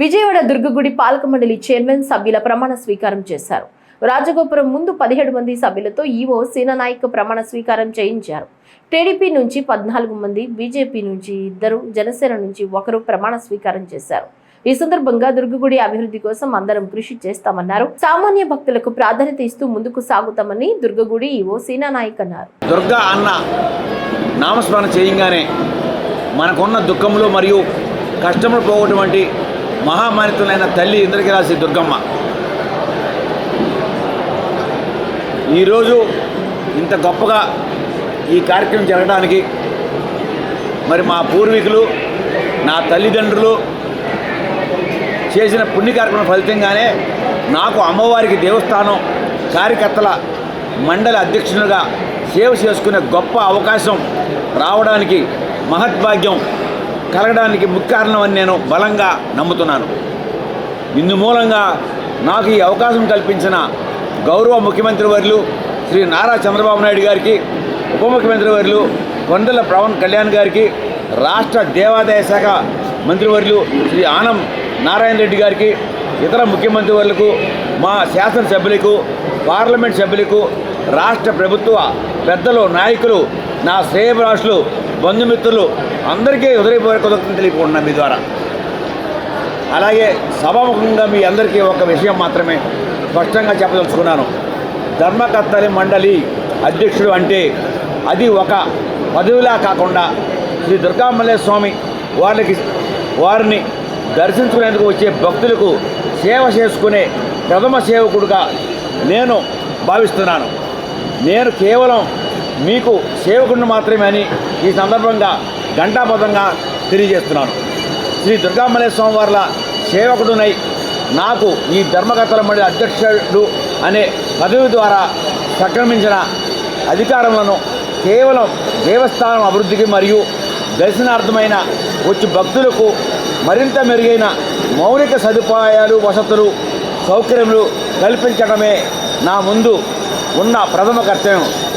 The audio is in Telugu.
విజయవాడ దుర్గగుడి పాలక మండలి చైర్మన్ సభ్యుల ప్రమాణ స్వీకారం చేశారు. రాజగోపురం ముందు 17 మంది సభ్యులతో ఈవో సేనానాయక్ ప్రమాణ స్వీకారం చేయించారు. టీడీపీ నుంచి 14 మంది, బీజేపీ నుంచి 2, జనసేన నుంచి 1 ప్రమాణ స్వీకారం చేశారు. ఈ సందర్భంగా దుర్గగుడి అభివృద్ధి కోసం అందరం కృషి చేస్తామన్నారు. సామాన్య భక్తులకు ప్రాధాన్యత ఇస్తూ ముందుకు సాగుతామని దుర్గగుడి ఈవో సేనానాయక్ అన్నారు. దుర్గా అన్న నామస్మరణ చేయంగానే మనకున్న దుఃఖములు మరియు కష్టములు పోగొటువంటి మహామానితులైన తల్లి ఇంద్రకీలాద్రి దుర్గమ్మ ఈరోజు ఇంత గొప్పగా ఈ కార్యక్రమం జరగడానికి మరి మా పూర్వీకులు, నా తల్లిదండ్రులు చేసిన పుణ్య కార్యక్రమం ఫలితంగానే నాకు అమ్మవారికి దేవస్థానం కార్యకర్తల మండలి అధ్యక్షునిగా సేవ చేసుకునే గొప్ప అవకాశం రావడానికి, మహద్భాగ్యం కలగడానికి ముఖ్య కారణం అని నేను బలంగా నమ్ముతున్నాను. ఇందు మూలంగా నాకు ఈ అవకాశం కల్పించిన గౌరవ ముఖ్యమంత్రి వర్యులు శ్రీ నారా చంద్రబాబు నాయుడు గారికి, ఉప ముఖ్యమంత్రి వర్యులు కొండల పవన్ కళ్యాణ్ గారికి, రాష్ట్ర దేవాదాయ శాఖ మంత్రివర్యులు శ్రీ ఆనం నారాయణ రెడ్డి గారికి, ఇతర ముఖ్యమంత్రి వర్యులకు, మా శాసనసభ్యులకు, పార్లమెంట్ సభ్యులకు, రాష్ట్ర ప్రభుత్వ పెద్దలు, నాయకులు, నా శ్రేయభిలాషులు, బంధుమిత్రులు అందరికీ హృదయపూర్వక కృతజ్ఞతలు తెలుపుకుంటున్నాను మీ ద్వారా. అలాగే సభాముఖంగా మీ అందరికీ ఒక విషయం మాత్రమే స్పష్టంగా చెప్పదలుచుకున్నాను. ధర్మకర్తలి మండలి అధ్యక్షుడు అంటే అది ఒక పదవిలా కాకుండా శ్రీ దుర్గామల్లేశ్వర స్వామి వారిని దర్శించుకునేందుకు వచ్చే భక్తులకు సేవ చేసుకునే ప్రథమ సేవకుడుగా నేను భావిస్తున్నాను. నేను కేవలం మీకు సేవకుడిని మాత్రమే అని ఈ సందర్భంగా ఘంటాపథంగా తెలియజేస్తున్నాను. శ్రీ దుర్గామల్లేశ్వర స్వామి వార్ల సేవకుడునై నాకు ఈ ధర్మకర్తల మండలి అధ్యక్షుడు అనే పదవి ద్వారా సంక్రమించిన అధికారములను కేవలం దేవస్థానం అభివృద్ధికి మరియు దర్శనార్థమైన వచ్చి భక్తులకు మరింత మెరుగైన మౌలిక సదుపాయాలు, వసతులు, సౌకర్యములు కల్పించడమే నా ముందు ఉన్న ప్రథమ కర్తవ్యం.